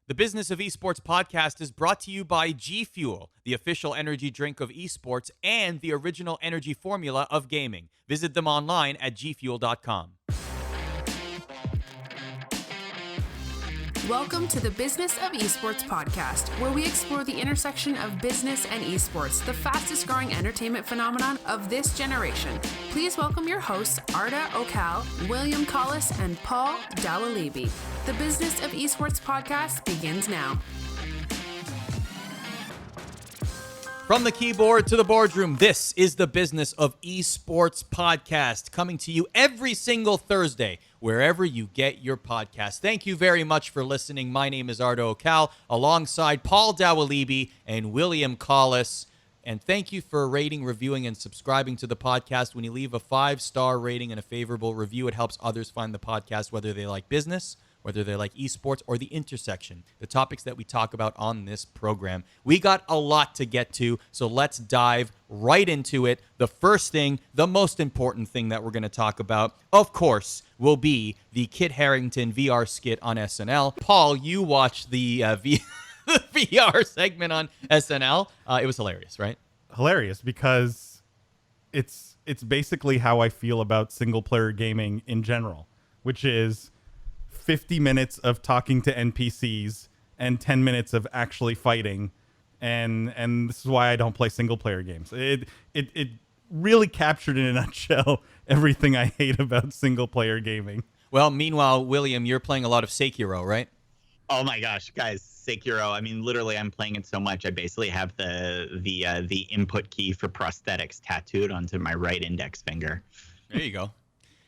The Business of Esports podcast is brought to you by G Fuel, the official energy drink of esports and the original energy formula of gaming. Visit them online at gfuel.com. Welcome to the Business of Esports podcast, where we explore the intersection of business and esports, the fastest growing entertainment phenomenon of this generation. Please welcome your hosts, Arda Okal, William Collis, and Paul Dawalibi. The Business of Esports podcast begins now. From the keyboard to the boardroom, this is the Business of Esports podcast, coming to you every single Thursday, wherever you get your podcast. Thank you very much for listening. My name is Arda Okal, alongside Paul Dawalibi and William Collis. And thank you for rating, reviewing, and subscribing to the podcast. When you leave a 5-star rating and a favorable review, it helps others find the podcast, whether they like business, whether they like esports, or the intersection, the topics that we talk about on this program. We got a lot to get to, so let's dive right into it. The first thing, the most important thing that we're going to talk about, of course, will be the Kit Harington VR skit on SNL. Paul, you watched the VR segment on SNL. It was hilarious, right? Hilarious, because it's basically how I feel about single-player gaming in general, which is 50 minutes of talking to NPCs and 10 minutes of actually fighting, and this is why I don't play single player games. It really captured in a nutshell everything I hate about single player gaming. Well, meanwhile, William, you're playing a lot of Sekiro, right? Oh my gosh, guys, Sekiro. I mean, literally, I'm playing it so much. I basically have the input key for prosthetics tattooed onto my right index finger. There you go.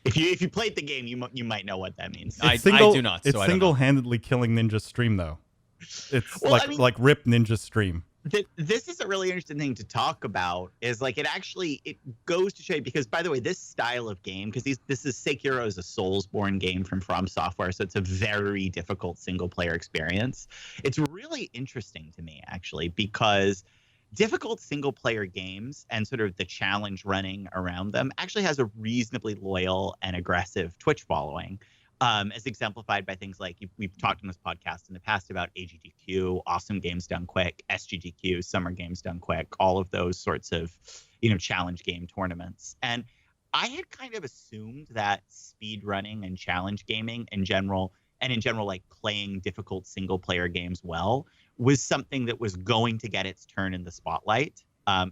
If you played the game, you might know what that means. I do not. So It's single-handedly killing Ninja Stream, though. It's like Rip Ninja Stream. This is a really interesting thing to talk about. Is like it goes to show you, because, by the way, this style of game, because this is Sekiro is a Soulsborne game from Software, so it's a very difficult single-player experience. It's really interesting to me, actually, because difficult single-player games and sort of the challenge running around them actually has a reasonably loyal and aggressive Twitch following, as exemplified by things like we've talked on this podcast in the past about AGDQ, Awesome Games Done Quick, SGDQ, Summer Games Done Quick, all of those sorts of challenge game tournaments. And I had kind of assumed that speed running and challenge gaming in general, like playing difficult single-player games well, was something that was going to get its turn in the spotlight.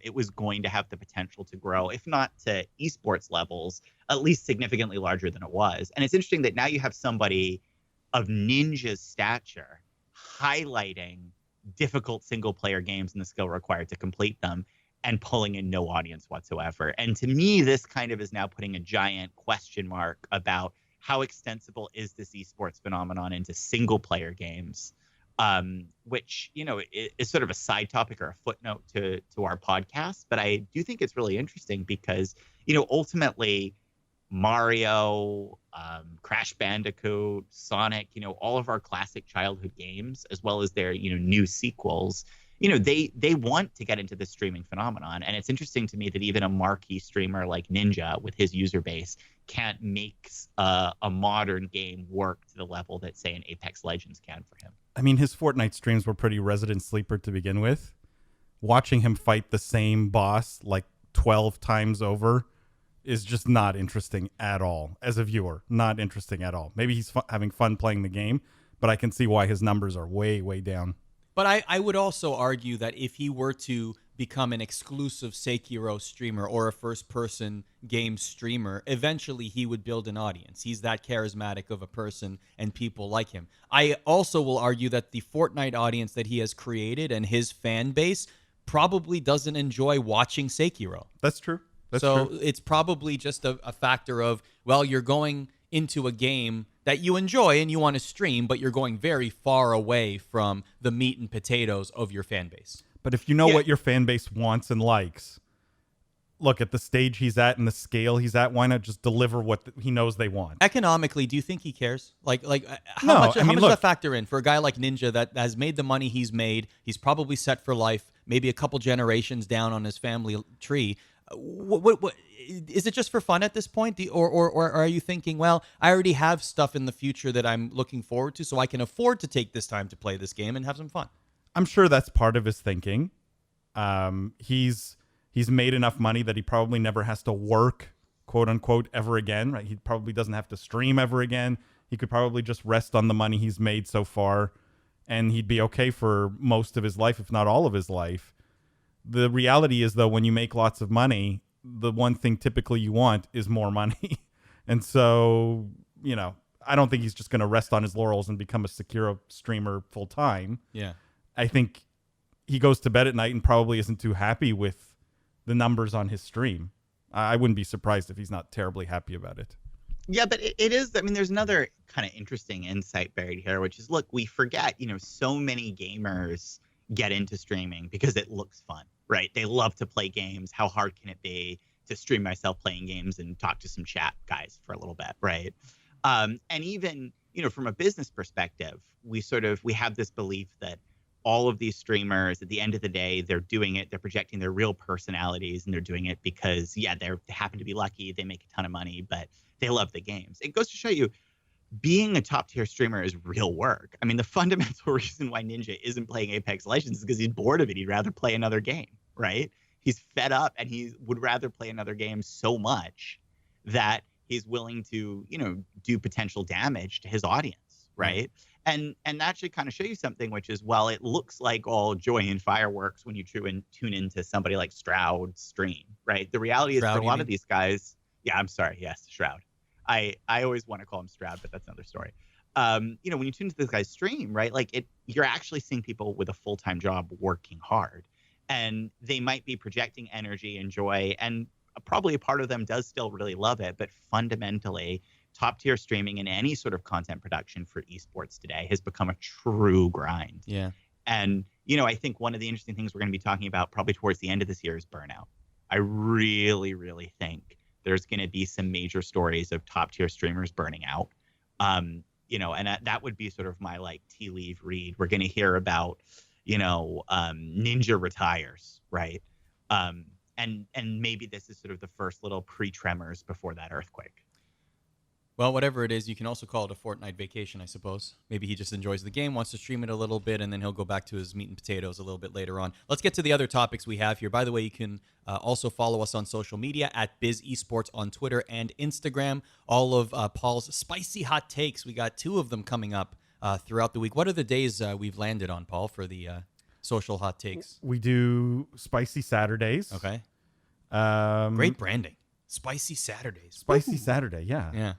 It was going to have the potential to grow, if not to esports levels, at least significantly larger than it was. And it's interesting that now you have somebody of Ninja's stature highlighting difficult single-player games and the skill required to complete them and pulling in no audience whatsoever. And to me, this kind of is now putting a giant question mark about how extensible is this esports phenomenon into single-player games. Which, is sort of a side topic or a footnote to our podcast. But I do think it's really interesting because, ultimately Mario, Crash Bandicoot, Sonic, all of our classic childhood games, as well as their, new sequels, they want to get into the streaming phenomenon. And it's interesting to me that even a marquee streamer like Ninja with his user base can't make a modern game work to the level that, say, an Apex Legends can for him. I mean, his Fortnite streams were pretty resident sleeper to begin with. Watching him fight the same boss like 12 times over is just not interesting at all. As a viewer, not interesting at all. Maybe he's having fun playing the game, but I can see why his numbers are way, way down. But I would also argue that if he were to become an exclusive Sekiro streamer or a first-person game streamer, eventually he would build an audience. He's that charismatic of a person, and people like him. I also will argue that the Fortnite audience that he has created and his fan base probably doesn't enjoy watching Sekiro. That's true. So it's probably just a factor of, well, you're going into a game that you enjoy and you want to stream, but you're going very far away from the meat and potatoes of your fan base. But if you know what your fan base wants and likes, look at the stage he's at and the scale he's at, why not just deliver what he knows they want? Economically, do you think he cares? How No, much does look, that factor in for a guy like Ninja that has made the money he's made? He's probably set for life, maybe a couple generations down on his family tree. What is it just for fun at this point? Or are you thinking, well, I already have stuff in the future that I'm looking forward to, so I can afford to take this time to play this game and have some fun? I'm sure that's part of his thinking. He's made enough money that he probably never has to work, quote unquote, ever again. Right? He probably doesn't have to stream ever again. He could probably just rest on the money he's made so far, and he'd be okay for most of his life, if not all of his life. The reality is, though, when you make lots of money, the one thing typically you want is more money. And so, I don't think he's just going to rest on his laurels and become a Sekiro streamer full time. Yeah. I think he goes to bed at night and probably isn't too happy with the numbers on his stream. I wouldn't be surprised if he's not terribly happy about it. Yeah, but it is. I mean, there's another kind of interesting insight buried here, which is, look, we forget, so many gamers get into streaming because it looks fun, right? They love to play games. How hard can it be to stream myself playing games and talk to some chat guys for a little bit, right? And even, from a business perspective, we have this belief that all of these streamers, at the end of the day, they're doing it, they're projecting their real personalities, and they're doing it because, they happen to be lucky, they make a ton of money, but they love the games. It goes to show you, being a top tier streamer is real work. I mean, the fundamental reason why Ninja isn't playing Apex Legends is because he's bored of it. He'd rather play another game, right? He's fed up and he would rather play another game so much that he's willing to, do potential damage to his audience, right? And that should kind of show you something, which is, well, it looks like all joy and fireworks when you tune into somebody like Stroud's stream, right? The reality is, Shroud, for a lot of these guys, I'm sorry, yes, Shroud. I always want to call him Stroud, but that's another story. When you tune into this guy's stream, right, like you're actually seeing people with a full-time job working hard, and they might be projecting energy and joy, and probably a part of them does still really love it, but fundamentally, top-tier streaming and any sort of content production for esports today has become a true grind. Yeah. And, I think one of the interesting things we're going to be talking about probably towards the end of this year is burnout. I really, really think there's going to be some major stories of top-tier streamers burning out. And that would be sort of my, tea leaf read. We're going to hear about, Ninja retires, right? And maybe this is sort of the first little pre-tremors before that earthquake. Well, whatever it is, you can also call it a fortnight vacation, I suppose. Maybe he just enjoys the game, wants to stream it a little bit, and then he'll go back to his meat and potatoes a little bit later on. Let's get to the other topics we have here. By the way, you can also follow us on social media at Biz Esports on Twitter and Instagram. All of Paul's spicy hot takes, we got 2 of them coming up throughout the week. What are the days we've landed on, Paul, for the social hot takes? We do Spicy Saturdays. Okay. Great branding. Spicy Saturdays. Spicy Saturday, yeah. Yeah.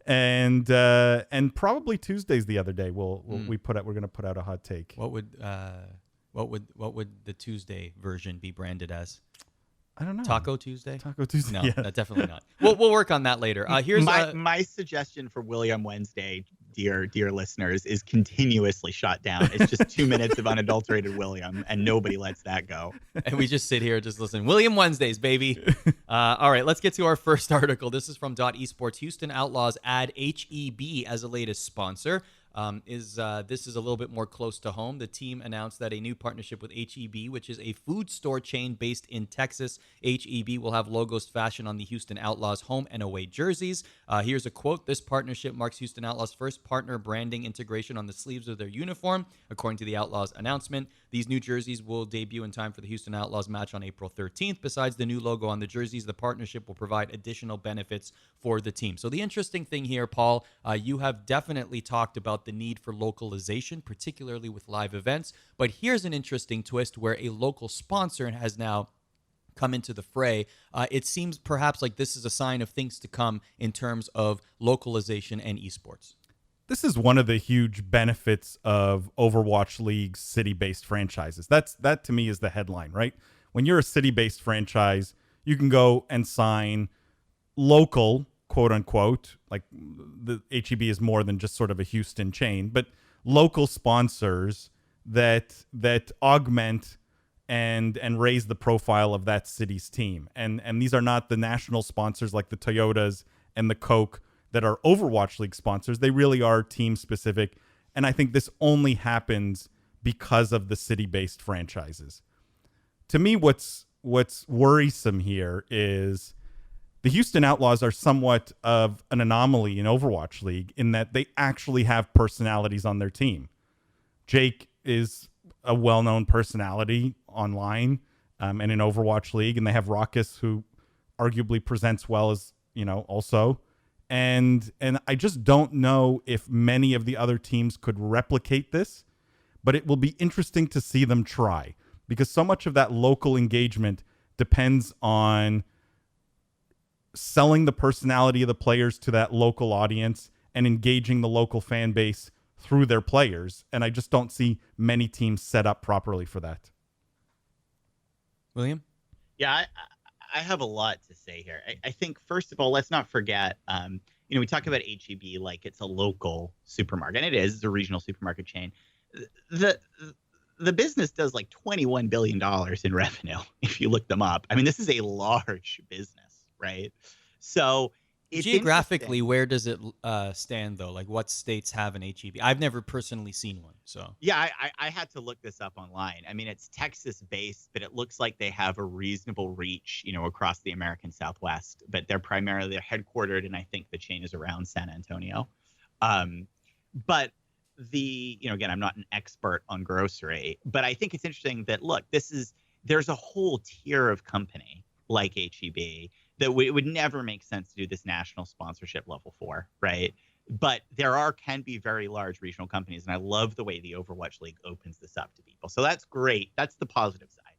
And probably Tuesdays the other day we're going to put out a hot take. What would the Tuesday version be branded as? I don't know. Taco Tuesday? Taco Tuesday. No, yeah. Definitely not. We'll work on that later. Here's my suggestion for William Wednesday, dear listeners, is continuously shot down. It's just 2 minutes of unadulterated William, and nobody lets that go. And we just sit here and just listen. William Wednesdays, baby. All right, let's get to our first article. This is from .esports. Houston Outlaws add HEB as a latest sponsor. This is a little bit more close to home. The team announced that a new partnership with HEB, which is a food store chain based in Texas. HEB will have logos fashioned on the Houston Outlaws home and away jerseys. Here's a quote. This partnership marks Houston Outlaws' first partner branding integration on the sleeves of their uniform, according to the Outlaws announcement. These new jerseys will debut in time for the Houston Outlaws match on April 13th. Besides the new logo on the jerseys, the partnership will provide additional benefits for the team. So the interesting thing here, Paul, you have definitely talked about the need for localization, particularly with live events. But here's an interesting twist where a local sponsor has now come into the fray. It seems perhaps like this is a sign of things to come in terms of localization and esports. This is one of the huge benefits of Overwatch League's city-based franchises. That to me is the headline, right? When you're a city-based franchise, you can go and sign local, quote unquote, like the HEB is more than just sort of a Houston chain, but local sponsors that augment and raise the profile of that city's team. And these are not the national sponsors like the Toyotas and the Coke that are Overwatch League sponsors. They really are team specific. And I think this only happens because of the city-based franchises. To me, what's what's worrisome here is the Houston Outlaws are somewhat of an anomaly in Overwatch League in that they actually have personalities on their team. Jake is a well-known personality online and in Overwatch League, and they have Raucus, who arguably presents well as, also. And I just don't know if many of the other teams could replicate this, but it will be interesting to see them try, because so much of that local engagement depends on selling the personality of the players to that local audience and engaging the local fan base through their players. And I just don't see many teams set up properly for that. William? Yeah, I have a lot to say here. I think, first of all, let's not forget, we talk about HEB like it's a local supermarket, and it is. It's a regional supermarket chain. The business does like $21 billion in revenue, if you look them up. I mean, this is a large business, right? So it's geographically, where does it stand, though? Like, what states have an HEB? I've never personally seen one. So yeah, I had to look this up online. I mean, it's Texas-based, but it looks like they have a reasonable reach, across the American Southwest. But they're headquartered, and I think the chain is around San Antonio. But again, I'm not an expert on grocery, but I think it's interesting that, look, there's a whole tier of company like HEB that it would never make sense to do this national sponsorship level for, right? But can be very large regional companies, and I love the way the Overwatch League opens this up to people. So that's great. That's the positive side.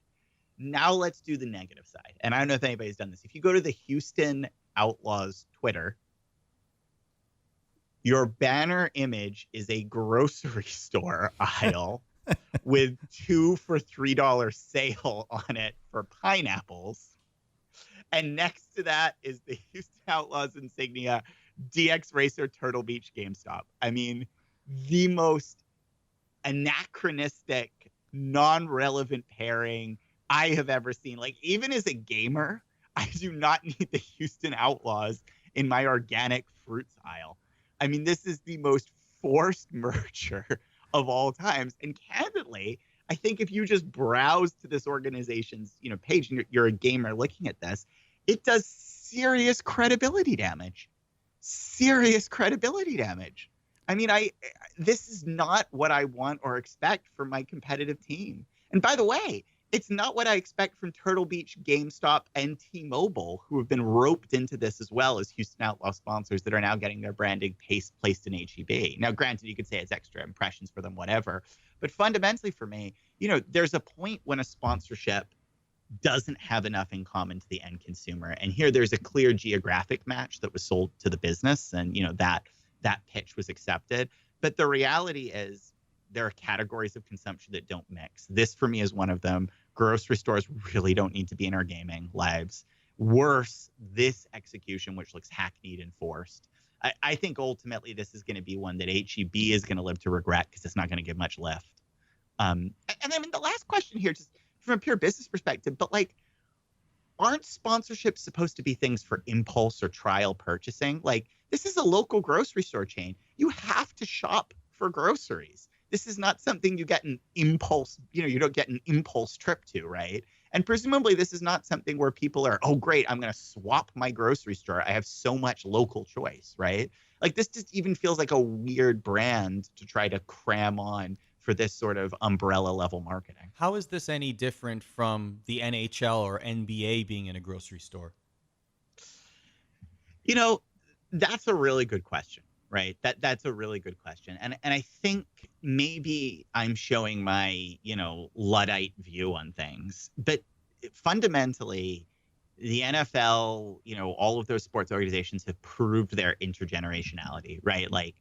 Now let's do the negative side. And I don't know if anybody's done this. If you go to the Houston Outlaws Twitter, your banner image is a grocery store aisle with 2 for $3 sale on it for pineapples. And next to that is the Houston Outlaws insignia, DX Racer Turtle Beach GameStop. I mean, the most anachronistic, non-relevant pairing I have ever seen. Like, even as a gamer, I do not need the Houston Outlaws in my organic fruits aisle. I mean, this is the most forced merger of all times. And candidly, I think if you just browse to this organization's, page, and you're a gamer looking at this, it does serious credibility damage. Serious credibility damage. I mean, this is not what I want or expect from my competitive team. And by the way, it's not what I expect from Turtle Beach, GameStop, and T-Mobile, who have been roped into this as well as Houston Outlaw sponsors that are now getting their branding placed in HEB. Now, granted, you could say it's extra impressions for them, whatever. But fundamentally for me, there's a point when a sponsorship doesn't have enough in common to the end consumer. And here there's a clear geographic match that was sold to the business, and, that pitch was accepted. But the reality is, there are categories of consumption that don't mix. This, for me, is one of them. Grocery stores really don't need to be in our gaming lives. Worse, this execution, which looks hackneyed and forced. I think ultimately this is going to be one that HEB is going to live to regret, because it's not going to give much lift. And I mean, the last question here, just from a pure business perspective, but like, aren't sponsorships supposed to be things for impulse or trial purchasing? Like, this is a local grocery store chain. You have to shop for groceries. This is not something you get an impulse, you don't get an impulse trip to, right? And presumably this is not something where people are, oh, great, I'm going to swap my grocery store. I have so much local choice, right? Like, this just even feels like a weird brand to try to cram on for this sort of umbrella level marketing. How is this any different from the NHL or NBA being in a grocery store? That's a really good question. Right. That's a really good question. And I think maybe I'm showing my, Luddite view on things. But fundamentally, the NFL, all of those sports organizations have proved their intergenerationality, right? Like,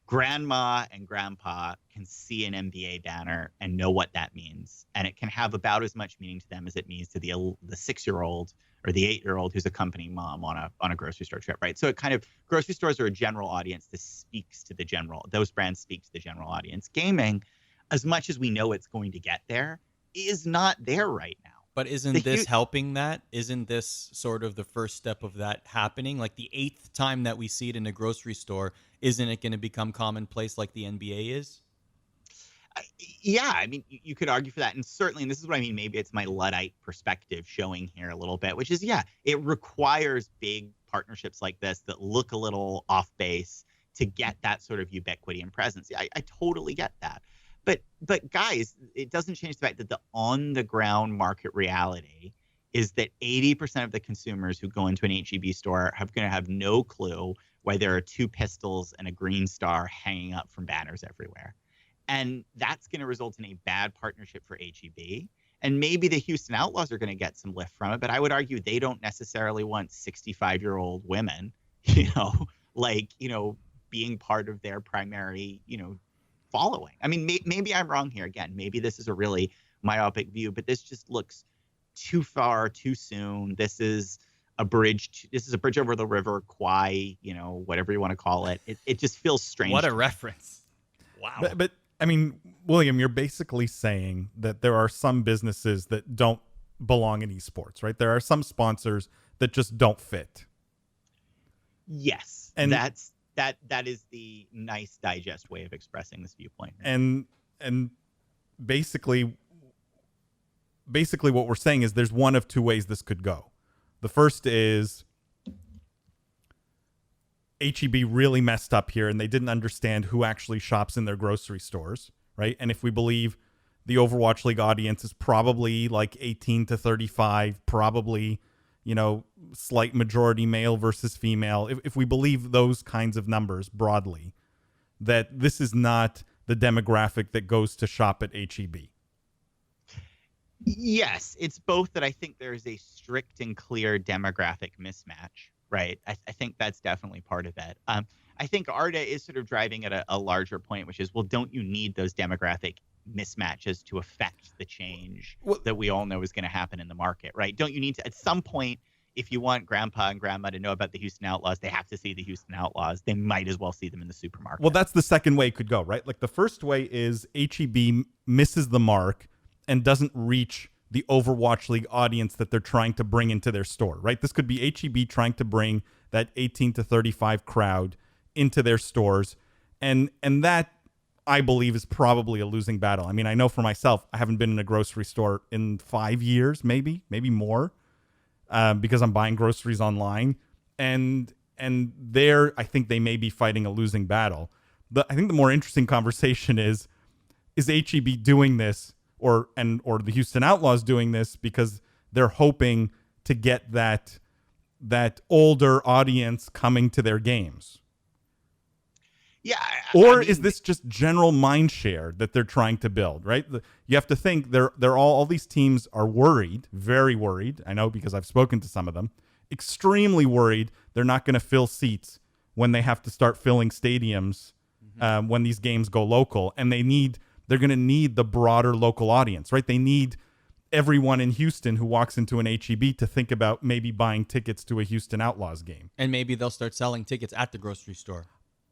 grandma and grandpa can see an NBA banner and know what that means. And it can have about as much meaning to them as it means to the 6-year-old or the 8-year-old who's accompanying mom on a grocery store trip, right? So grocery stores are a general audience. This speaks to those brands speak to the general audience. Gaming, as much as we know it's going to get there, is not there right now. But isn't this helping that? Isn't this sort of the first step of that happening? Like, the 8th time that we see it in a grocery store, isn't it going to become commonplace like the NBA is? Yeah, I mean, you could argue for that. And certainly, and this is what I mean, maybe it's my Luddite perspective showing here a little bit, which is, yeah, it requires big partnerships like this that look a little off base to get that sort of ubiquity and presence. Yeah, I totally get that. But guys, it doesn't change the fact that the on the ground market reality is that 80% of the consumers who go into an HEB store are going to have no clue why there are two pistols and a green star hanging up from banners everywhere. And that's going to result in a bad partnership for HEB. And maybe the Houston Outlaws are going to get some lift from it, but I would argue they don't necessarily want 65-year-old women, being part of their primary, following. I mean, maybe I'm wrong here. Again, maybe this is a really myopic view, but this just looks too far, too soon. This is a bridge. This is a bridge over the river, Kwai, whatever you want to call it. It just feels strange. What a reference. Wow. But I mean, William, you're basically saying that there are some businesses that don't belong in esports, right? There are some sponsors that just don't fit. Yes. And that is the nice digest way of expressing this viewpoint. And basically what we're saying is there's one of two ways this could go. The first is HEB really messed up here and they didn't understand who actually shops in their grocery stores, right? And if we believe the Overwatch League audience is probably like 18 to 35, probably, slight majority male versus female. If we believe those kinds of numbers broadly, that this is not the demographic that goes to shop at HEB. Yes, it's both that I think there is a strict and clear demographic mismatch, right? I think that's definitely part of it. I think Arda is sort of driving at a larger point, which is, well, don't you need those demographic mismatches to affect the change that we all know is going to happen in the market, right? Don't you need to, at some point, if you want grandpa and grandma to know about the Houston Outlaws, they have to see the Houston Outlaws. They might as well see them in the supermarket. Well, that's the second way it could go, right? Like the first way is HEB misses the mark and doesn't reach the Overwatch League audience that they're trying to bring into their store, right? This could be HEB trying to bring that 18 to 35 crowd into their stores. And that, I believe, is probably a losing battle. I mean, I know for myself, I haven't been in a grocery store in 5 years, maybe more, because I'm buying groceries online. And there, I think they may be fighting a losing battle. I think the more interesting conversation is HEB doing this or the Houston Outlaws doing this because they're hoping to get that older audience coming to their games? Yeah. Or is this just general mind share that they're trying to build, right? You have to think they're all these teams are worried, very worried. I know because I've spoken to some of them, extremely worried they're not going to fill seats when they have to start filling stadiums when these games go local. And they're going to need the broader local audience, right? They need everyone in Houston who walks into an HEB to think about maybe buying tickets to a Houston Outlaws game. And maybe they'll start selling tickets at the grocery store.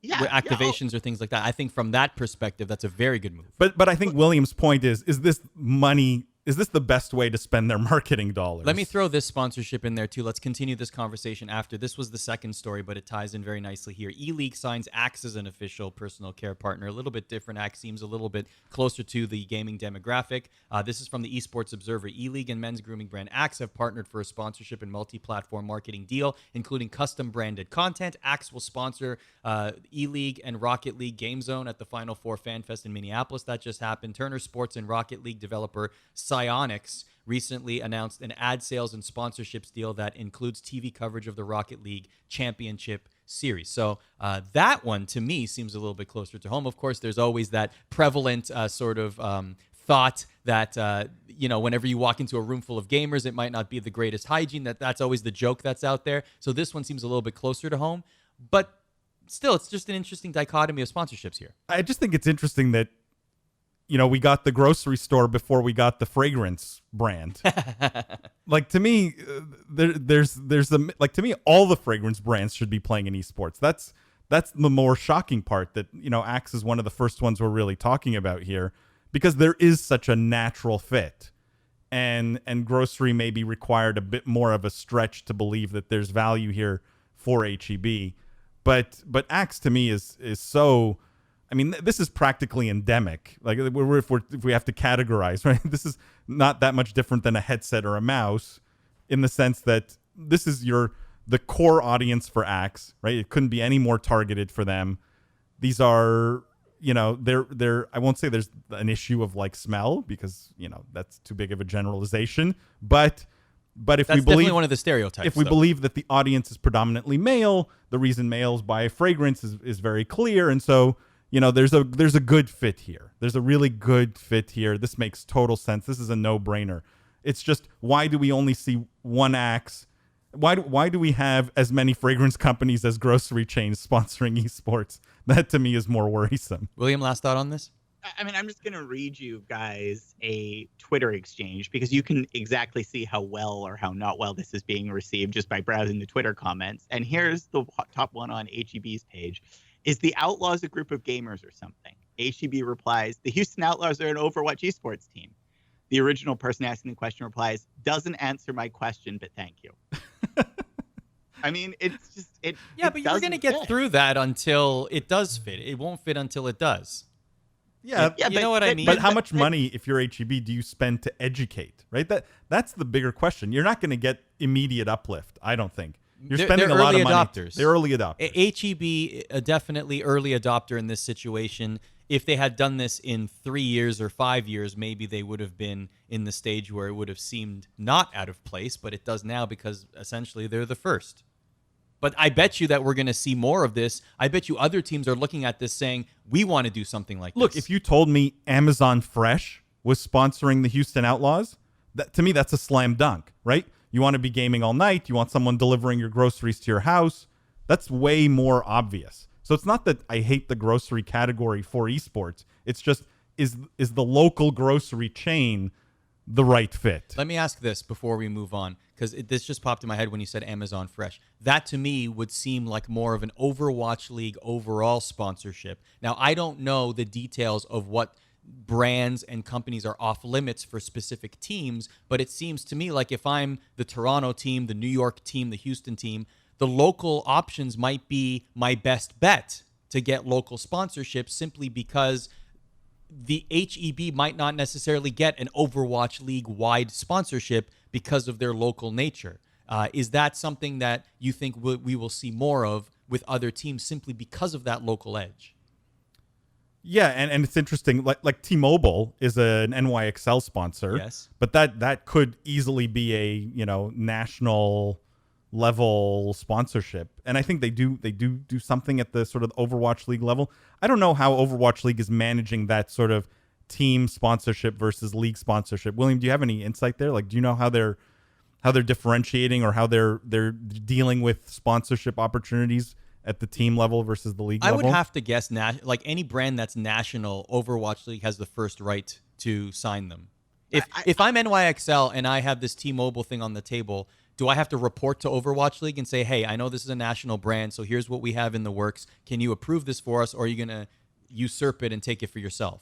Yeah, activations or things like that. I think from that perspective, that's a very good move. But I think William's point is this money? Is this the best way to spend their marketing dollars? Let me throw this sponsorship in there too. Let's continue this conversation after. This was the second story, but it ties in very nicely here. Elique signs Axe as an official personal care partner. A little bit different. Axe seems a little bit closer to the gaming demographic. This is from the Esports Observer. Elique and men's grooming brand Axe have partnered for a sponsorship and multi-platform marketing deal, including custom branded content. Axe will sponsor Elique and Rocket League Game Zone at the Final Four Fan Fest in Minneapolis. That just happened. Turner Sports and Rocket League developer Psyonix recently announced an ad sales and sponsorships deal that includes TV coverage of the Rocket League Championship Series. So that one, to me, seems a little bit closer to home. Of course, there's always that prevalent sort of thought that, whenever you walk into a room full of gamers, it might not be the greatest hygiene. That's always the joke that's out there. So this one seems a little bit closer to home. But still, it's just an interesting dichotomy of sponsorships here. I just think it's interesting that we got the grocery store before we got the fragrance brand. Like, to me, to me, all the fragrance brands should be playing in esports. That's the more shocking part, that, Axe is one of the first ones we're really talking about here, because there is such a natural fit, and grocery may be required a bit more of a stretch to believe that there's value here for HEB. But Axe, to me, is so... I mean, this is practically endemic. Like if we have to categorize, right? This is not that much different than a headset or a mouse, in the sense that this is the core audience for Axe, right? It couldn't be any more targeted for them. These are, they're I won't say there's an issue of like smell, because that's too big of a generalization, but if That's we believe definitely one of the stereotypes. if we believe that the audience is predominantly male, the reason males buy fragrance is very clear. And so, there's a good fit here. There's a really good fit here. This makes total sense. This is a no-brainer. It's just, why do we only see one Axe? Why do we have as many fragrance companies as grocery chains sponsoring esports? That to me is more worrisome. William, last thought on this? I mean, I'm just going to read you guys a Twitter exchange, because you can exactly see how well or how not well this is being received just by browsing the Twitter comments. And here's the top one on HEB's page. Is the Outlaws a group of gamers or something? HEB replies, the Houston Outlaws are an Overwatch esports team. The original person asking the question replies, doesn't answer my question, but thank you. I mean, it's just... Yeah, but you're going to get through that until it does fit. It won't fit until it does. Yeah, you know what I mean? But how much money, if you're HEB, do you spend to educate, right? That's the bigger question. You're not going to get immediate uplift, I don't think. You're spending a lot of money. Adopters. They're early adopters. HEB, definitely early adopter in this situation. If they had done this in 3 years or 5 years, maybe they would have been in the stage where it would have seemed not out of place, but it does now, because essentially they're the first. But I bet you that we're going to see more of this. I bet you other teams are looking at this saying, we want to do something like Look, this. if you told me Amazon Fresh was sponsoring the Houston Outlaws, to me, that's a slam dunk, right? You want to be gaming all night. You want someone delivering your groceries to your house. That's way more obvious. So it's not that I hate the grocery category for esports. It's just, is the local grocery chain the right fit? Let me ask this before we move on, because this just popped in my head when you said Amazon Fresh. That to me would seem like more of an Overwatch League overall sponsorship. Now, I don't know the details of what brands and companies are off limits for specific teams, but it seems to me like if I'm the Toronto team, the New York team, the Houston team, the local options might be my best bet to get local sponsorships, simply because the HEB might not necessarily get an Overwatch League-wide sponsorship because of their local nature. Is that something that you think we will see more of with other teams simply because of that local edge? Yeah, and it's interesting. Like T-Mobile is an NYXL sponsor, yes, but that could easily be a national level sponsorship, and I think they do something at the sort of Overwatch League level. I don't know how Overwatch League is managing that sort of team sponsorship versus league sponsorship. William, do you have any insight there? Like, do you know how they're differentiating, or how they're dealing with sponsorship opportunities at the team level versus the league level? I would have to guess, like any brand that's national, Overwatch League has the first right to sign them. If I'm NYXL and I have this T-Mobile thing on the table, do I have to report to Overwatch League and say, hey, I know this is a national brand, so here's what we have in the works. Can you approve this for us, or are you going to usurp it and take it for yourself?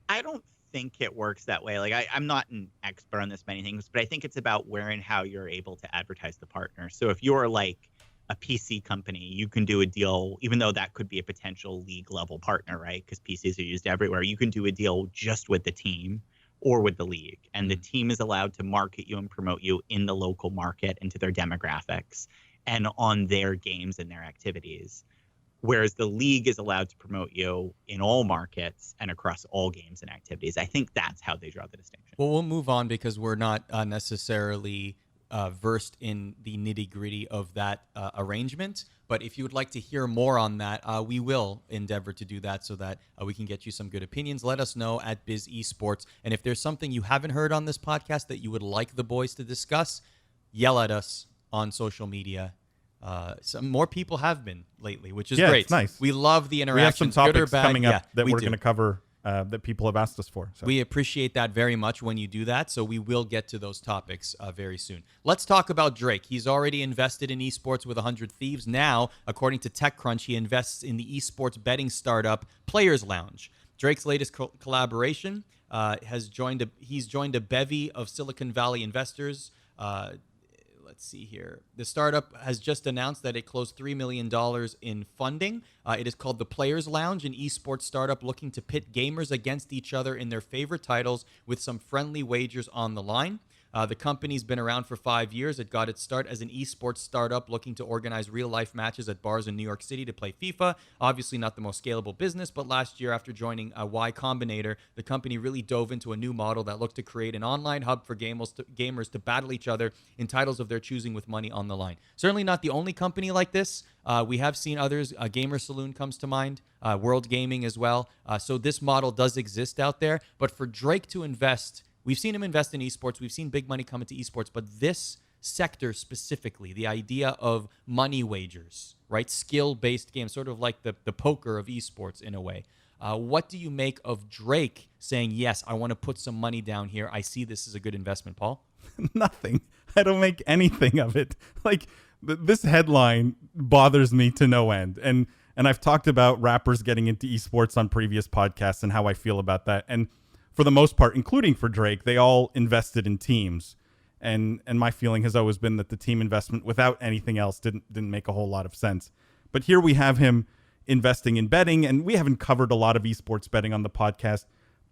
I don't think it works that way. Like, I'm not an expert on this many things, but I think it's about where and how you're able to advertise the partner. So if you're like a PC company, you can do a deal, even though that could be a potential league level partner, right? Because PCs are used everywhere. You can do a deal just with the team or with the league, and the team is allowed to market you and promote you in the local market and to their demographics and on their games and their activities, whereas the league is allowed to promote you in all markets and across all games and activities. I think that's how they draw the distinction. Well, we'll move on, because we're not necessarily versed in the nitty-gritty of that arrangement. But if you would like to hear more on that, we will endeavor to do that so that we can get you some good opinions. Let us know at Biz Esports. And if there's something you haven't heard on this podcast that you would like the boys to discuss, yell at us on social media. Some more people have been lately, which is great. It's nice. We love the interactions. We have some topics good or bad. coming up that we're do. going to cover that people have asked us for. So. We appreciate that very much when you do that, so we will get to those topics very soon. Let's talk about Drake. He's already invested in esports with 100 Thieves. Now, according to TechCrunch, he invests in the esports betting startup Players Lounge. Drake's latest collaboration he's joined a bevy of Silicon Valley investors. let's see here. The startup has just announced that it closed $3 million in funding. It is called the Players Lounge, an esports startup looking to pit gamers against each other in their favorite titles with some friendly wagers on the line. The company's been around for 5 years. It got its start as an esports startup looking to organize real-life matches at bars in New York City to play FIFA. Obviously not the most scalable business, but last year after joining Y Combinator, the company really dove into a new model that looked to create an online hub for gamers to battle each other in titles of their choosing with money on the line. Certainly not the only company like this. We have seen others. Gamer Saloon comes to mind, World Gaming as well. So this model does exist out there. But for Drake to invest, we've seen him invest in esports. We've seen big money come into esports. But this sector specifically, the idea of money wagers, right? Skill-based games, sort of like the poker of esports in a way. What do you make of Drake saying, yes, I want to put some money down here. I see this as a good investment, Paul? Nothing. I don't make anything of it. Like, this headline bothers me to no end. And I've talked about rappers getting into esports on previous podcasts and how I feel about that. And for the most part, including for Drake, they all invested in teams. And my feeling has always been that the team investment without anything else didn't make a whole lot of sense. But here we have him investing in betting, and we haven't covered a lot of esports betting on the podcast,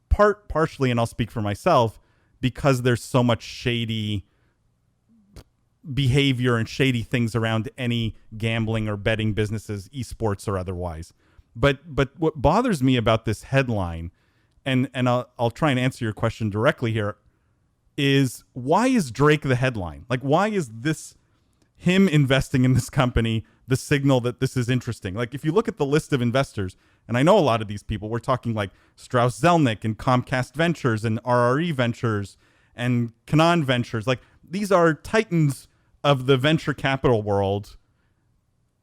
partially, and I'll speak for myself, because there's so much shady behavior and shady things around any gambling or betting businesses, esports or otherwise. But what bothers me about this headline, and I'll try and answer your question directly here, is why is Drake the headline? Like, why is this him investing in this company the signal that this is interesting? Like, if you look at the list of investors, and I know a lot of these people, we're talking like Strauss Zelnick and Comcast Ventures and RRE Ventures and Canaan Ventures. Like, these are titans of the venture capital world.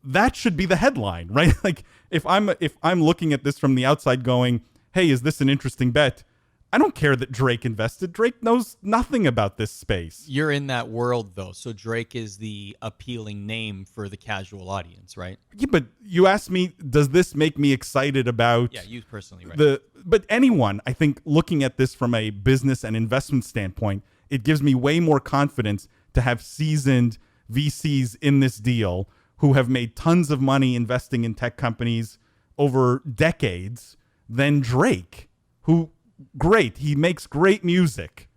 That should be the headline, right? Like, if I'm looking at this from the outside going, hey, is this an interesting bet? I don't care that Drake invested. Drake knows nothing about this space. You're in that world, though, so Drake is the appealing name for the casual audience, right? Yeah, but you asked me, does this make me excited about... Yeah, you personally, right? But anyone, I think, looking at this from a business and investment standpoint, it gives me way more confidence to have seasoned VCs in this deal who have made tons of money investing in tech companies over decades than Drake, who... Great. He makes great music.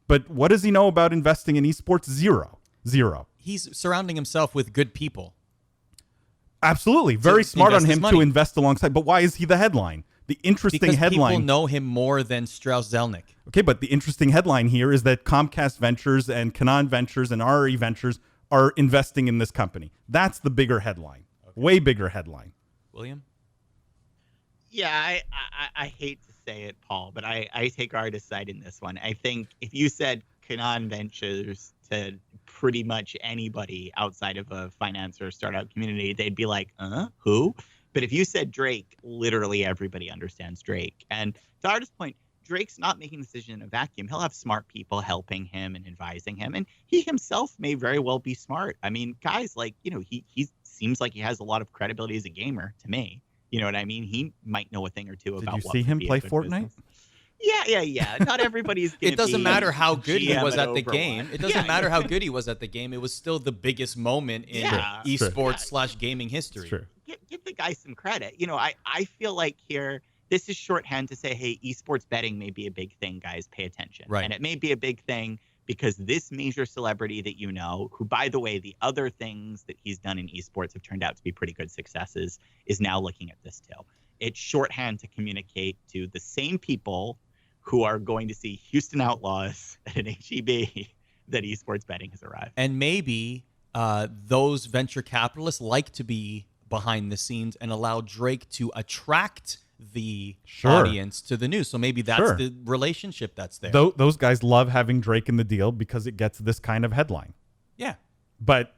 But what does he know about investing in esports? Zero. He's surrounding himself with good people. Absolutely. Very smart on him money. to invest alongside. But why is he the headline? The interesting because headline. People know him more than Strauss Zelnick. Okay, but the interesting headline here is that Comcast Ventures and Canaan Ventures and RRE Ventures are investing in this company. That's the bigger headline. Okay. Way bigger headline. William? Yeah, I hate to say it, Paul, but I take Arda's side in this one. I think if you said Canaan Ventures to pretty much anybody outside of a finance or startup community, they'd be like, who? But if you said Drake, literally everybody understands Drake. And to Arda's point, Drake's not making a decision in a vacuum. He'll have smart people helping him and advising him. And he himself may very well be smart. I mean, guys, like, he seems like he has a lot of credibility as a gamer to me. You know what I mean? He might know a thing or two about what. Did you see him play Fortnite? Business. Yeah. Not everybody's gonna It doesn't matter how good he was at the Overwatch. game. It doesn't matter how good he was at the game. It was still the biggest moment in esports / gaming history. True. Give the guy some credit. I feel like here, this is shorthand to say, hey, esports betting may be a big thing, guys. Pay attention. Right. And it may be a big thing because this major celebrity that you know, who, by the way, the other things that he's done in esports have turned out to be pretty good successes, is now looking at this too. It's shorthand to communicate to the same people who are going to see Houston Outlaws at an HEB that esports betting has arrived. And maybe those venture capitalists like to be behind the scenes and allow Drake to attract the audience to the news. So maybe that's the relationship that's there. Those guys love having Drake in the deal because it gets this kind of headline. Yeah. But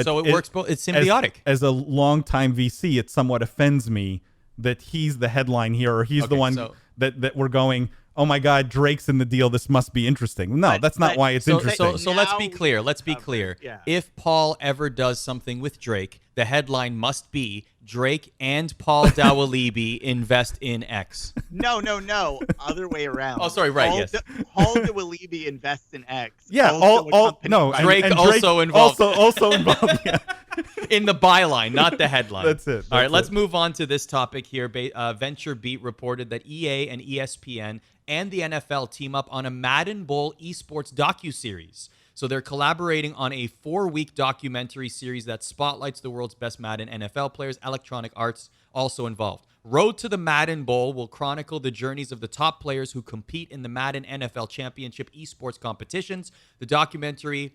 so it works both. It's symbiotic. As a longtime VC, it somewhat offends me that he's the headline here, or he's the one that we're going, oh my God, Drake's in the deal. This must be interesting. No, that's not why it's interesting. So let's be clear. Let's be clear. Yeah. If Paul ever does something with Drake, the headline must be Drake and Paul Dawalibi invest in X. No. Other way around. Oh, sorry. Right. Yes. Paul Dawalibi invests in X. Yeah. Drake also involved. Also involved. Yeah. In the byline, not the headline. That's it. All right, let's move on to this topic here. Venture Beat reported that EA and ESPN and the NFL team up on a Madden Bowl esports docuseries. So they're collaborating on a 4-week documentary series that spotlights the world's best Madden NFL players. Electronic Arts also involved. Road to the Madden Bowl will chronicle the journeys of the top players who compete in the Madden NFL Championship esports competitions. The documentary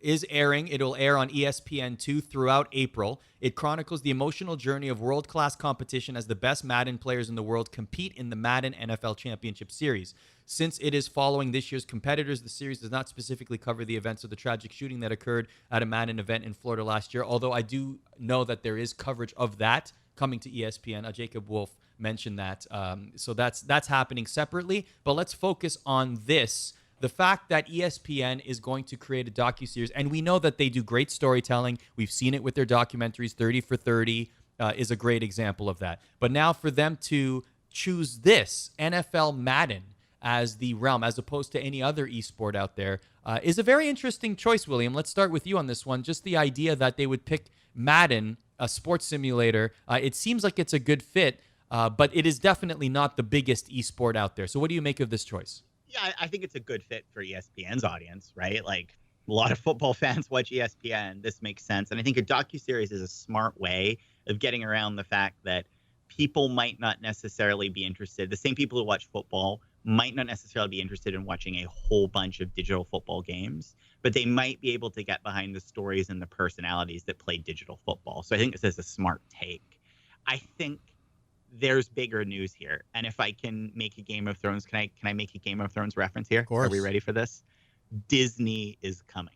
is airing. It'll air on ESPN2 throughout April. It chronicles the emotional journey of world-class competition as the best Madden players in the world compete in the Madden NFL Championship Series. Since it is following this year's competitors, the series does not specifically cover the events of the tragic shooting that occurred at a Madden event in Florida last year, although I do know that there is coverage of that coming to ESPN. Jacob Wolf mentioned that. So that's happening separately. But let's focus on this. The fact that ESPN is going to create a docuseries, and we know that they do great storytelling. We've seen it with their documentaries. 30 for 30 is a great example of that. But now for them to choose this, NFL Madden, as the realm, as opposed to any other esport out there, is a very interesting choice, William. Let's start with you on this one. Just the idea that they would pick Madden, a sports simulator, it seems like it's a good fit, but it is definitely not the biggest esport out there. So what do you make of this choice? Yeah, I think it's a good fit for ESPN's audience, right? Like, a lot of football fans watch ESPN. This makes sense. And I think a docuseries is a smart way of getting around the fact that people might not necessarily be interested. The same people who watch football might not necessarily be interested in watching a whole bunch of digital football games, but they might be able to get behind the stories and the personalities that play digital football. So I think this is a smart take. I think there's bigger news here. And if I can make a Game of Thrones, can I make a Game of Thrones reference here? Of course. Are we ready for this? Disney is coming.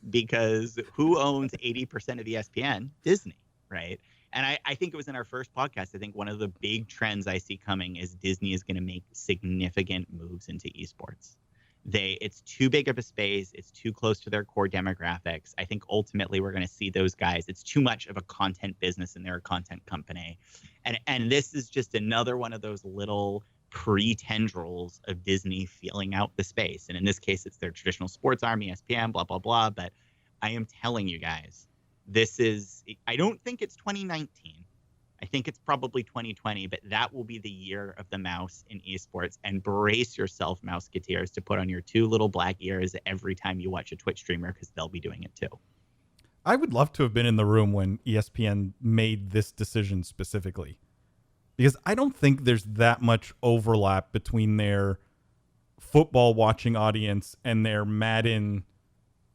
Because who owns 80% of ESPN? Disney, right? And I think it was in our first podcast. I think one of the big trends I see coming is Disney is going to make significant moves into esports. It's too big of a space. It's too close to their core demographics. I think ultimately we're going to see those guys. It's too much of a content business and they're a content company. And this is just another one of those little pre-tendrils of Disney feeling out the space. And in this case, it's their traditional sports arm, ESPN, blah, blah, blah. But I am telling you guys, I don't think it's 2019. I think it's probably 2020, but that will be the year of the mouse in esports. And brace yourself, Mouseketeers, to put on your 2 little black ears every time you watch a Twitch streamer, because they'll be doing it too. I would love to have been in the room when ESPN made this decision specifically, because I don't think there's that much overlap between their football watching audience and their Madden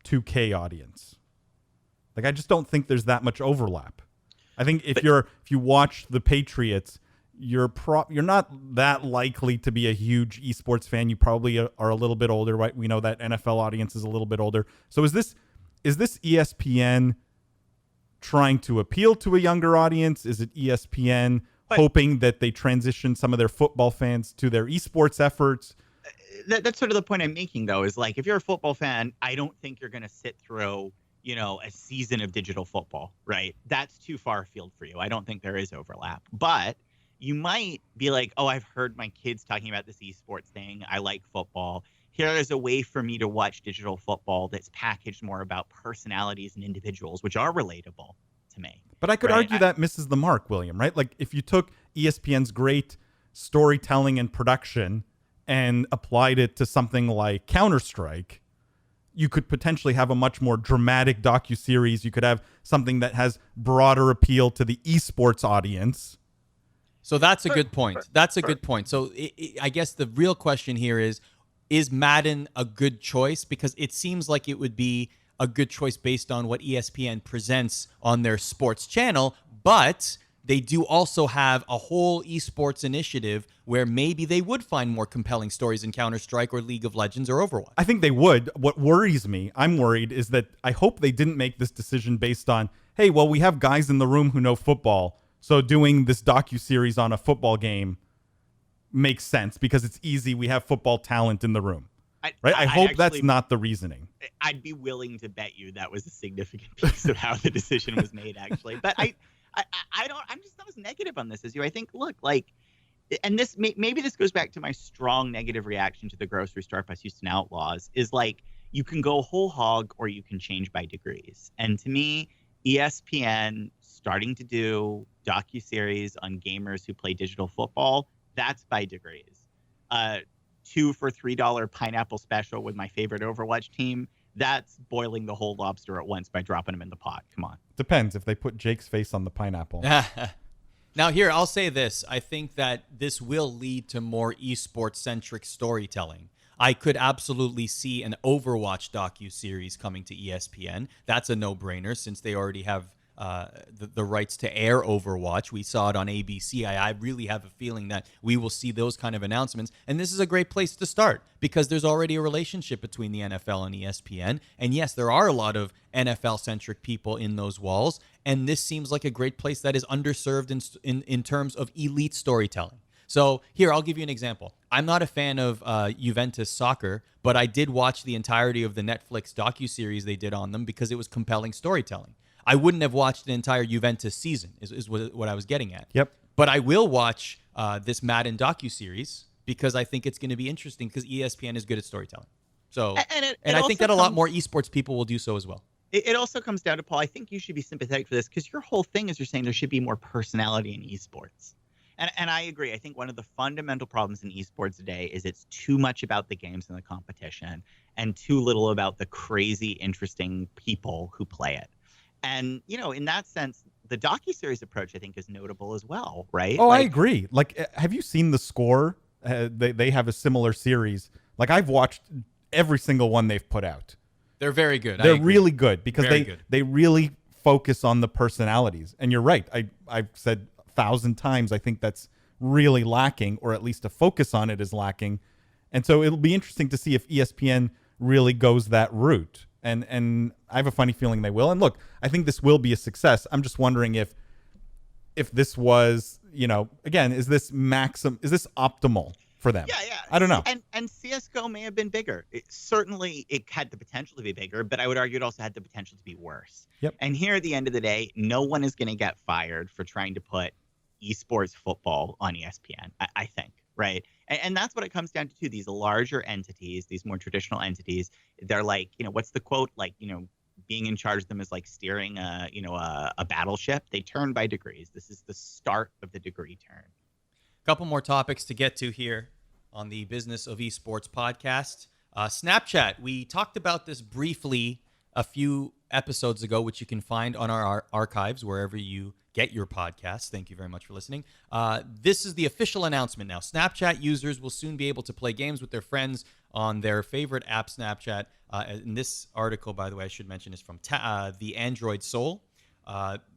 2K audience. Like, I just don't think there's that much overlap. I think if you watch the Patriots, you're not that likely to be a huge esports fan. You probably are a little bit older, right? We know that NFL audience is a little bit older. So is this ESPN trying to appeal to a younger audience? Is it ESPN hoping that they transition some of their football fans to their esports efforts? That's sort of the point I'm making, though, is like, if you're a football fan, I don't think you're going to sit through a season of digital football, right? That's too far afield for you. I don't think there is overlap. But you might be like, oh, I've heard my kids talking about this esports thing. I like football. Here is a way for me to watch digital football that's packaged more about personalities and individuals, which are relatable to me. But I could argue that misses the mark, William, right? Like, if you took ESPN's great storytelling and production and applied it to something like Counter-Strike, you could potentially have a much more dramatic docuseries. You could have something that has broader appeal to the esports audience. So that's a good point. That's a good point. So I guess the real question here is Madden a good choice? Because it seems like it would be a good choice based on what ESPN presents on their sports channel, but they do also have a whole esports initiative where maybe they would find more compelling stories in Counter-Strike or League of Legends or Overwatch. I think they would. What worries me, I'm worried, is that I hope they didn't make this decision based on, hey, well, we have guys in the room who know football, so doing this docuseries on a football game makes sense because it's easy. We have football talent in the room, right? I hope that's not the reasoning. I'd be willing to bet you that was a significant piece of how the decision was made, actually. But I'm just not as negative on this as you. I think, look, like, and this maybe this goes back to my strong negative reaction to the grocery store plus Houston Outlaws is like, you can go whole hog or you can change by degrees. And to me, ESPN starting to do docuseries on gamers who play digital football, that's by degrees. 2 for $3 pineapple special with my favorite Overwatch team, that's boiling the whole lobster at once by dropping them in the pot. Come on. Depends if they put Jake's face on the pineapple. Now, here, I'll say this. I think that this will lead to more esports-centric storytelling. I could absolutely see an Overwatch docuseries coming to ESPN. That's a no-brainer since they already have the rights to air Overwatch. We saw it on ABC. I really have a feeling that we will see those kind of announcements. And this is a great place to start because there's already a relationship between the NFL and ESPN. And yes, there are a lot of NFL-centric people in those walls. And this seems like a great place that is underserved in terms of elite storytelling. So here, I'll give you an example. I'm not a fan of Juventus soccer, but I did watch the entirety of the Netflix docuseries they did on them because it was compelling storytelling. I wouldn't have watched an entire Juventus season, is what I was getting at. Yep. But I will watch this Madden docuseries because I think it's going to be interesting because ESPN is good at storytelling. So, and I think that a lot more esports people will do so as well. It also comes down to, Paul, I think you should be sympathetic for this because your whole thing is you're saying there should be more personality in esports. And I agree. I think one of the fundamental problems in esports today is it's too much about the games and the competition and too little about the crazy, interesting people who play it. And, you know, in that sense, the docuseries approach, I think, is notable as well, right? Oh, I agree. Like, have you seen The Score? They have a similar series. Like, I've watched every single one they've put out. They're very good. They're really good because they really focus on the personalities. And you're right. I've said 1,000 times, I think that's really lacking, or at least a focus on it is lacking. And so it'll be interesting to see if ESPN really goes that route. And I have a funny feeling they will. And look, I think this will be a success. I'm just wondering if this was, you know, again, is this optimal for them? Yeah. I don't know. And CSGO may have been bigger. It had the potential to be bigger, but I would argue it also had the potential to be worse. Yep. And here at the end of the day, no one is going to get fired for trying to put esports football on ESPN, I think, right? And that's what it comes down to. These larger entities, these more traditional entities, they're like, you know, what's the quote? Like, you know, being in charge of them is like steering a battleship. They turn by degrees. This is the start of the degree turn. Couple more topics to get to here on the Business of Esports podcast. Snapchat, we talked about this briefly a few episodes ago, which you can find on our archives wherever you get your podcasts. Thank you very much for listening. This is the official announcement now. Snapchat users will soon be able to play games with their friends on their favorite app, Snapchat. And this article, by the way, I should mention, is from the Android Soul.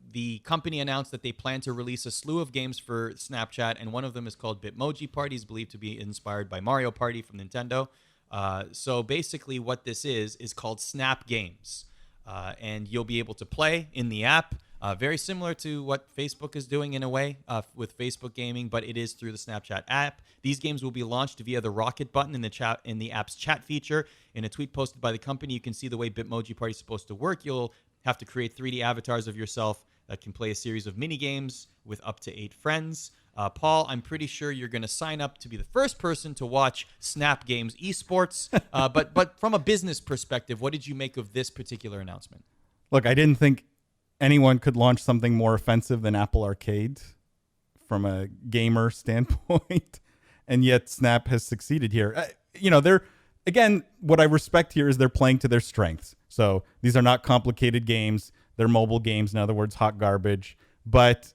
The company announced that they plan to release a slew of games for Snapchat, and one of them is called Bitmoji Party, is believed to be inspired by Mario Party from Nintendo. So basically what this is called Snap Games. And you'll be able to play in the app, very similar to what Facebook is doing in a way with Facebook Gaming, but it is through the Snapchat app. These games will be launched via the Rocket button in the app's chat feature. In a tweet posted by the company, you can see the way Bitmoji Party is supposed to work. You'll have to create 3D avatars of yourself that can play a series of mini games with up to 8 friends. Paul, I'm pretty sure you're going to sign up to be the first person to watch Snap Games Esports. But from a business perspective, what did you make of this particular announcement? Look, I didn't think anyone could launch something more offensive than Apple Arcade from a gamer standpoint, and yet Snap has succeeded here. Again, what I respect here is they're playing to their strengths. So these are not complicated games. They're mobile games, in other words, hot garbage. But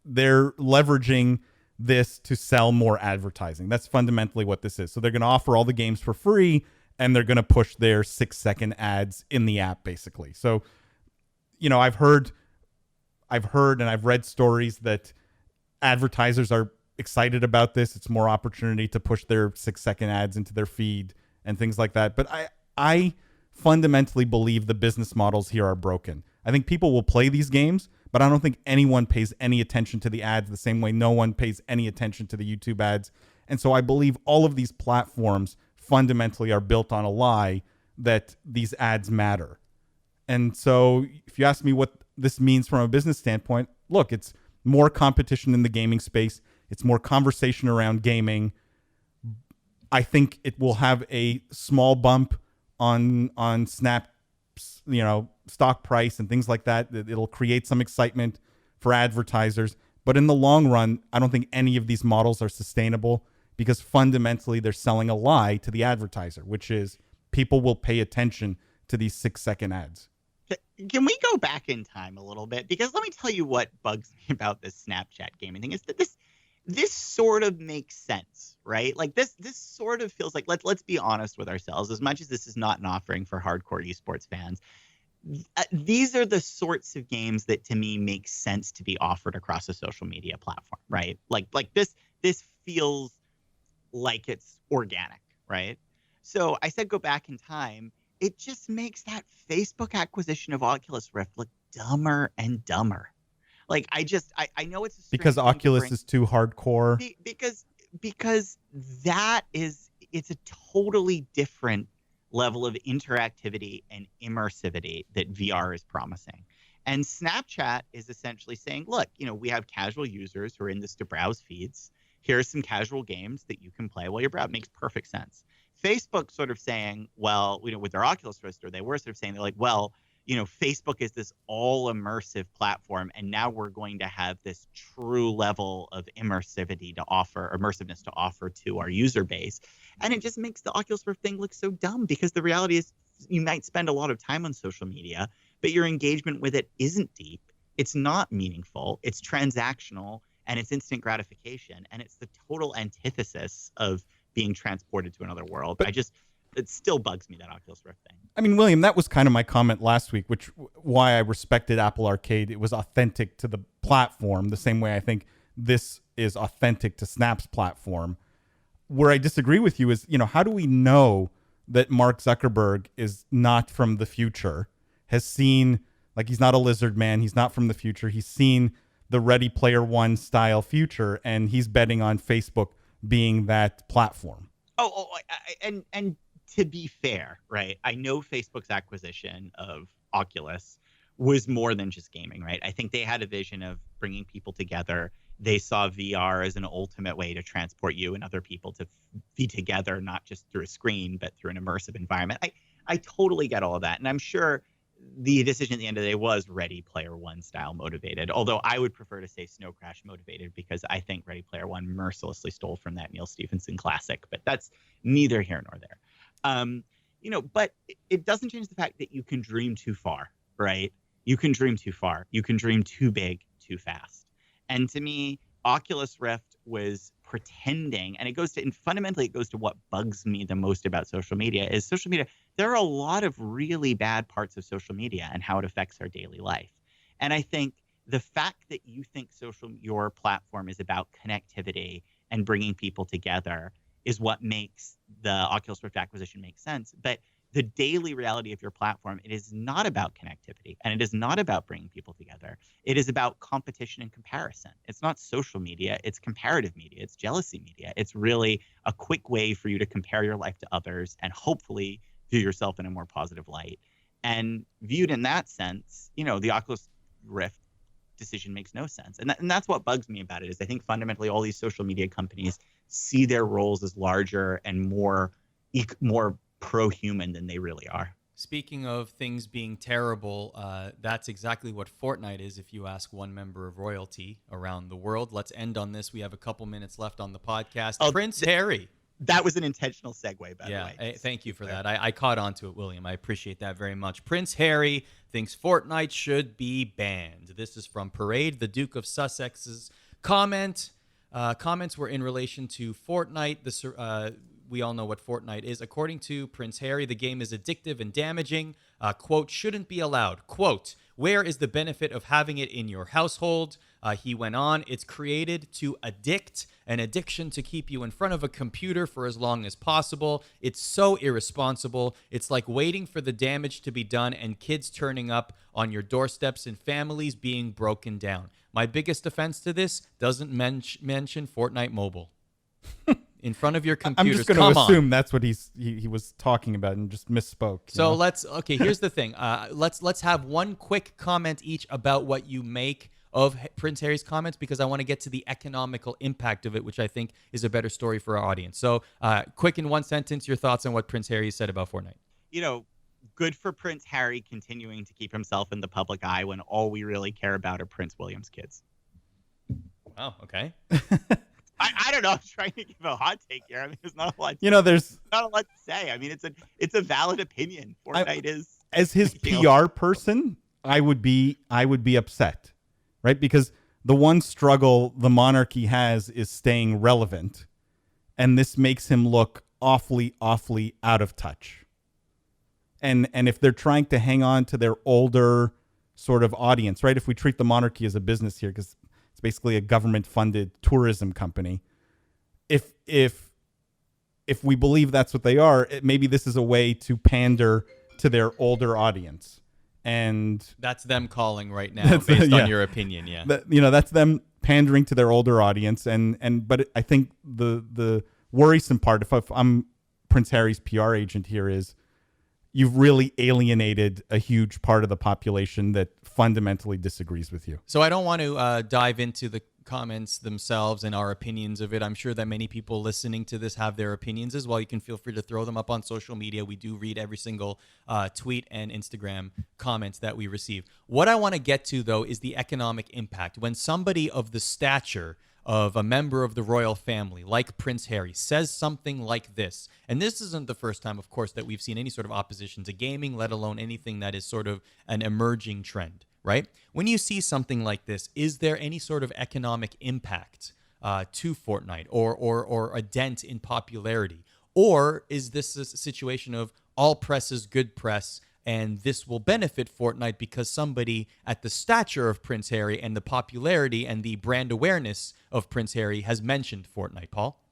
they're leveraging this to sell more advertising. That's fundamentally what this is. So they're going to offer all the games for free, and they're going to push their 6-second ads in the app, basically. So, you know, I've heard and I've read stories that advertisers are excited about this. It's more opportunity to push their 6-second ads into their feed and things like that. But I fundamentally believe the business models here are broken. I think people will play these games, but I don't think anyone pays any attention to the ads the same way no one pays any attention to the YouTube ads. And so I believe all of these platforms fundamentally are built on a lie that these ads matter. And so if you ask me what this means from a business standpoint, look, it's more competition in the gaming space. It's more conversation around gaming. I think it will have a small bump on Snap's, stock price and things like that. It'll create some excitement for advertisers. But in the long run, I don't think any of these models are sustainable because fundamentally they're selling a lie to the advertiser, which is people will pay attention to these 6-second ads. Can we go back in time a little bit? Because let me tell you what bugs me about this Snapchat gaming thing is that this sort of makes sense, right? Like this sort of feels like, let's be honest with ourselves. As much as this is not an offering for hardcore esports fans, these are the sorts of games that to me make sense to be offered across a social media platform, right? Like this feels like it's organic, right? So I said go back in time. It just makes that Facebook acquisition of Oculus Rift look dumber and dumber. Like I know it's a because Oculus is too hardcore. Because it's a totally different level of interactivity and immersivity that VR is promising. And Snapchat is essentially saying, look, we have casual users who are in this to browse feeds. Here are some casual games that you can play while you're browsing. Makes perfect sense. Facebook sort of saying, well, with their Oculus Rift, or they were sort of saying, they're like, well, Facebook is this all immersive platform, and now we're going to have this true level of immersiveness to offer to our user base. And it just makes the Oculus Rift thing look so dumb because the reality is you might spend a lot of time on social media, but your engagement with it isn't deep. It's not meaningful. It's transactional, and it's instant gratification. And it's the total antithesis of being transported to another world. But it still bugs me, that Oculus Rift thing. I mean, William, that was kind of my comment last week, why I respected Apple Arcade. It was authentic to the platform, the same way I think this is authentic to Snap's platform. Where I disagree with you is, how do we know that Mark Zuckerberg is not from the future, has seen, like, he's not a lizard man, he's not from the future, he's seen the Ready Player One style future, and he's betting on Facebook being that platform. And to be fair, right, I know Facebook's acquisition of Oculus was more than just gaming, right? I think they had a vision of bringing people together. They saw VR as an ultimate way to transport you and other people to be together, not just through a screen, but through an immersive environment. I totally get all of that. And I'm sure the decision at the end of the day was Ready Player One style motivated, although I would prefer to say Snow Crash motivated, because I think Ready Player One mercilessly stole from that Neil Stephenson classic, but that's neither here nor there. But it doesn't change the fact that you can dream too far, right? You can dream too far. You can dream too big, too fast. And to me, Oculus Rift was pretending, and fundamentally it goes to what bugs me the most about social media is social media. There are a lot of really bad parts of social media and how it affects our daily life. And I think the fact that you think your platform is about connectivity and bringing people together is what makes the Oculus Rift acquisition make sense. But the daily reality of your platform, it is not about connectivity, and it is not about bringing people together. It is about competition and comparison. It's not social media. It's comparative media. It's jealousy media. It's really a quick way for you to compare your life to others and hopefully view yourself in a more positive light. And viewed in that sense, the Oculus Rift decision makes no sense. And that's what bugs me about it is I think fundamentally all these social media companies see their roles as larger and more pro-human than they really are. Speaking of things being terrible, that's exactly what Fortnite is if you ask one member of royalty around the world. Let's end on this. We have a couple minutes left on the podcast. Prince Harry. That was an intentional segue, by the way. Thank you for that. I caught on to it, William. I appreciate that very much. Prince Harry thinks Fortnite should be banned. This is from Parade, the Duke of Sussex's comment. Comments were in relation to Fortnite. We all know what Fortnite is. According to Prince Harry, the game is addictive and damaging. Quote, shouldn't be allowed. Quote, where is the benefit of having it in your household? He went on, it's created to addict, an addiction to keep you in front of a computer for as long as possible. It's so irresponsible. It's like waiting for the damage to be done and kids turning up on your doorsteps and families being broken down. My biggest offense to this doesn't mention Fortnite Mobile. in front of your I'm computers. just going to assume that's what he was talking about and just misspoke. So here's the thing. Let's have one quick comment each about what you make of Prince Harry's comments, because I want to get to the economical impact of it, which I think is a better story for our audience. So quick in one sentence, your thoughts on what Prince Harry said about Fortnite. Good for Prince Harry continuing to keep himself in the public eye when all we really care about are Prince William's kids. Oh, okay. I don't know. I'm trying to give a hot take here. I mean, there's not a lot. There's not a lot to say. I mean, it's a valid opinion. Fortnite is. As his PR person, I would be upset, right? Because the one struggle the monarchy has is staying relevant, and this makes him look awfully, awfully out of touch. And if they're trying to hang on to their older sort of audience, right? If we treat the monarchy as a business here, because it's basically a government-funded tourism company. If we believe that's what they are, maybe this is a way to pander to their older audience, and that's them calling right now, based on your opinion. Yeah, that's them pandering to their older audience, but I think the worrisome part, if I'm Prince Harry's PR agent here, is you've really alienated a huge part of the population that fundamentally disagrees with you. So I don't want to dive into the comments themselves and our opinions of it. I'm sure that many people listening to this have their opinions as well. You can feel free to throw them up on social media. We do read every single tweet and Instagram comments that we receive. What I want to get to, though, is the economic impact. When somebody of the stature of a member of the royal family, like Prince Harry, says something like this, and this isn't the first time, of course, that we've seen any sort of opposition to gaming, let alone anything that is sort of an emerging trend, right? When you see something like this, is there any sort of economic impact to Fortnite or a dent in popularity? Or is this a situation of all press is good press, and this will benefit Fortnite because somebody at the stature of Prince Harry and the popularity and the brand awareness of Prince Harry has mentioned Fortnite, Paul?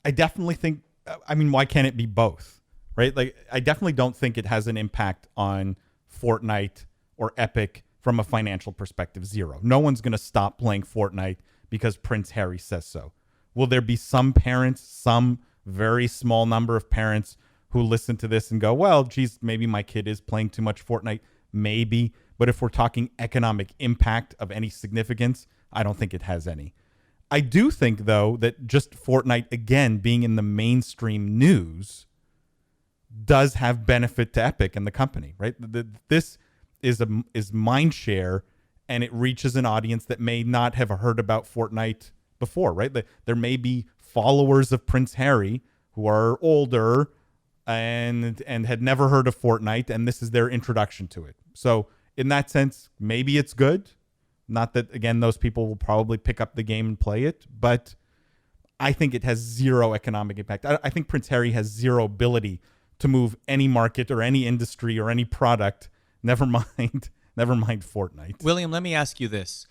I definitely think, why can't it be both, right? Like, I definitely don't think it has an impact on Fortnite or Epic from a financial perspective. Zero. No one's going to stop playing Fortnite because Prince Harry says so. Will there be some parents, some very small number of parents who listen to this and go, well, geez, maybe my kid is playing too much Fortnite? Maybe. But if we're talking economic impact of any significance, I don't think it has any. I do think, though, that just Fortnite, again, being in the mainstream news does have benefit to Epic and the company, right? This is mind share, and it reaches an audience that may not have heard about Fortnite before, right? There may be followers of Prince Harry who are older and had never heard of Fortnite, and this is their introduction to it. So in that sense, maybe it's good. Not that, again, those people will probably pick up the game and play it, but I think it has zero economic impact. I think Prince Harry has zero ability to move any market or any industry or any product, never mind Fortnite. William, let me ask you this.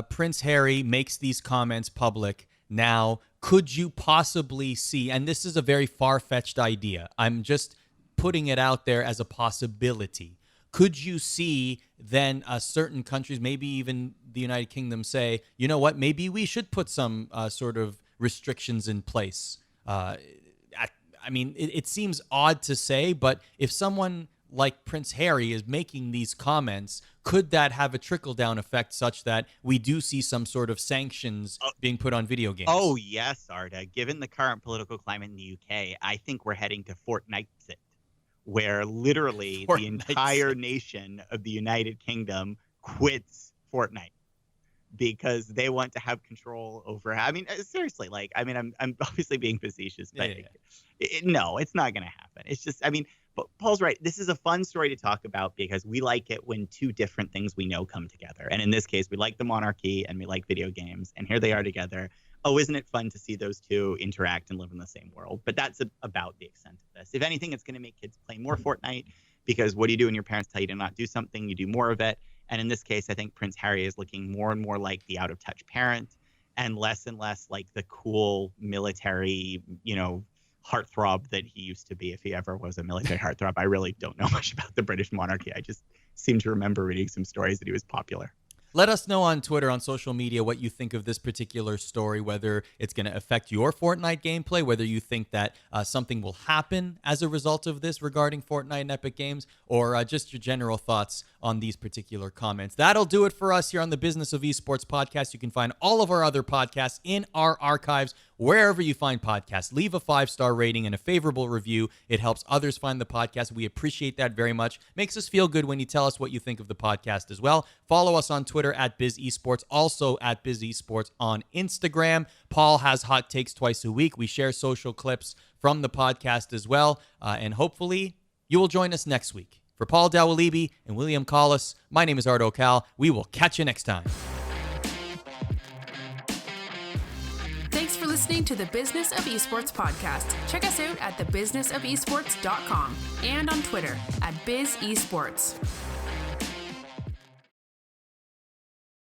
Prince Harry makes these comments public now. Could you possibly see, and this is a very far-fetched idea, I'm just putting it out there as a possibility, could you see then certain countries, maybe even the United Kingdom, say, you know what, maybe we should put some sort of restrictions in place? It seems odd to say, but if someone like Prince Harry is making these comments, could that have a trickle-down effect such that we do see some sort of sanctions being put on video games? Oh, yes, Arda. Given the current political climate in the UK, I think we're heading to Fortnite-sit, where literally the entire nation of the United Kingdom quits Fortnite because they want to have control over. Seriously, I'm obviously being facetious, but no, it's not going to happen. It's just, but Paul's right. This is a fun story to talk about because we like it when two different things we know come together. And in this case, we like the monarchy and we like video games, and here they are together. Oh, isn't it fun to see those two interact and live in the same world? But that's about the extent of this. If anything, it's going to make kids play more Fortnite because what do you do when your parents tell you to not do something? You do more of it. And in this case, I think Prince Harry is looking more and more like the out-of-touch parent and less like the cool military, heartthrob that he used to be, if he ever was a military heartthrob. I really don't know much about the British monarchy. I just seem to remember reading some stories that he was popular. Let us know on Twitter, on social media, what you think of this particular story, whether it's going to affect your Fortnite gameplay, whether you think that something will happen as a result of this regarding Fortnite and Epic Games, or just your general thoughts on these particular comments. That'll do it for us here on the Business of Esports podcast. You can find all of our other podcasts in our archives, wherever you find podcasts. Leave a 5-star rating and a favorable review. It helps others find the podcast. We appreciate that very much. Makes us feel good when you tell us what you think of the podcast as well. Follow us on Twitter at Biz Esports, also at Biz Esports on Instagram. Paul has hot takes twice a week. We share social clips from the podcast as well. And hopefully you will join us next week. For Paul Dawalibi and William Collis, my name is Art O'Cal. We will catch you next time. Thanks for listening to the Business of Esports podcast. Check us out at thebusinessofelsports.com and on Twitter at BizEsports.